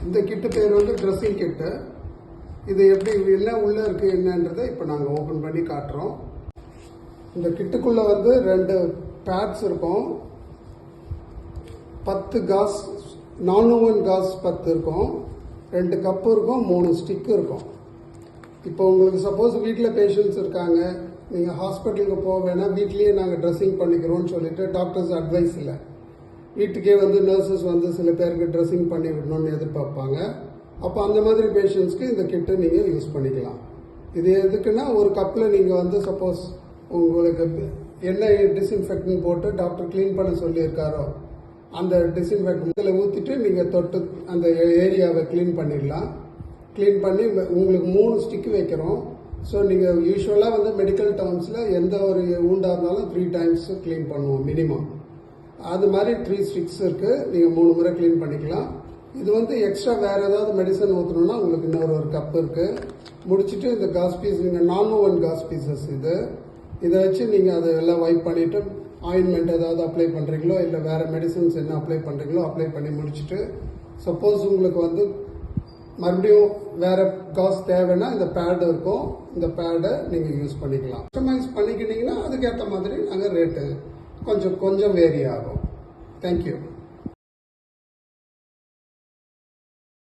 இந்த கிட்டு பேர் வந்து ட்ரெஸ்ஸிங் கிட்டு. இது எப்படி என்ன உள்ளே இருக்குது என்னன்றதை இப்போ நாங்கள் ஓப்பன் பண்ணி காட்டுறோம். இந்த கிட்டுக்குள்ளே வந்து 2 பேட்ஸ் இருக்கும், 10 காஸ் நான்ஓவன் காஸ் 10 இருக்கும், 2 கப்பு இருக்கும், 3 ஸ்டிக்கு இருக்கும். இப்போ உங்களுக்கு சப்போஸ் வீட்டில் பேஷண்ட்ஸ் இருக்காங்க, நீங்கள் ஹாஸ்பிட்டலுக்கு போக வேணாம், வீட்லேயே நாங்கள் ட்ரெஸ்ஸிங் பண்ணிக்கிறோம்னு சொல்லிட்டு டாக்டர்ஸ் அட்வைஸ் இல்லை, வீட்டுக்கே வந்து நர்சஸ் வந்து சில பேருக்கு ட்ரெஸ்ஸிங் பண்ணி விடணும்னு எதிர்பார்ப்பாங்க. அப்போ அந்த மாதிரி பேஷண்ட்ஸ்க்கு இந்த கிட்டை நீங்கள் யூஸ் பண்ணிக்கலாம். இது எதுக்குன்னா, ஒரு கப்பில் நீங்கள் வந்து சப்போஸ் உங்களுக்கு என்ன டிஸ்இன்ஃபெக்டன் போட்டு டாக்டர் க்ளீன் பண்ண சொல்லியிருக்காரோ அந்த டிஸ்இன்ஃபெக்டன் இதில் ஊற்றிட்டு நீங்கள் தொட்டு அந்த ஏரியாவை க்ளீன் பண்ணிடலாம். க்ளீன் பண்ணி உங்களுக்கு 3 ஸ்டிக்கு வைக்கிறோம். ஸோ நீங்கள் யூஸ்வலாக வந்து மெடிக்கல் டேர்ம்ஸில் எந்த ஒரு ஊண்டாக இருந்தாலும் 3 டைம்ஸ் க்ளீன் பண்ணுவோம் மினிமம். அது மாதிரி 3 ஸ்டிக்ஸ் இருக்குது, நீங்கள் 3 முறை க்ளீன் பண்ணிக்கலாம். இது வந்து எக்ஸ்ட்ரா வேறு ஏதாவது மெடிசன் ஊற்றணுன்னா உங்களுக்கு இன்னொரு கப் இருக்குது. முடிச்சுட்டு இந்த காஸ் பீஸ் நீங்கள் நான்ஓவன் காஸ் பீசஸ் இதை வச்சு நீங்கள் அதை எல்லாம் வைப் பண்ணிவிட்டு ஆயின்மெண்ட் ஏதாவது அப்ளை பண்ணுறீங்களோ இல்லை வேறு மெடிசன்ஸ் என்ன அப்ளை பண்ணுறீங்களோ அப்ளை பண்ணி முடிச்சுட்டு, சப்போஸ் உங்களுக்கு வந்து மறுபடியும் வேறு காஸ் தேவைன்னா இந்த பேடு இருக்கும், இந்த பேடை நீங்கள் யூஸ் பண்ணிக்கலாம். கஸ்டமைஸ் பண்ணிக்கிட்டீங்கன்னா அதுக்கேற்ற மாதிரி நாங்கள் ரேட்டு கொஞ்சம் வேரி ஆகும். தேங்க்யூ.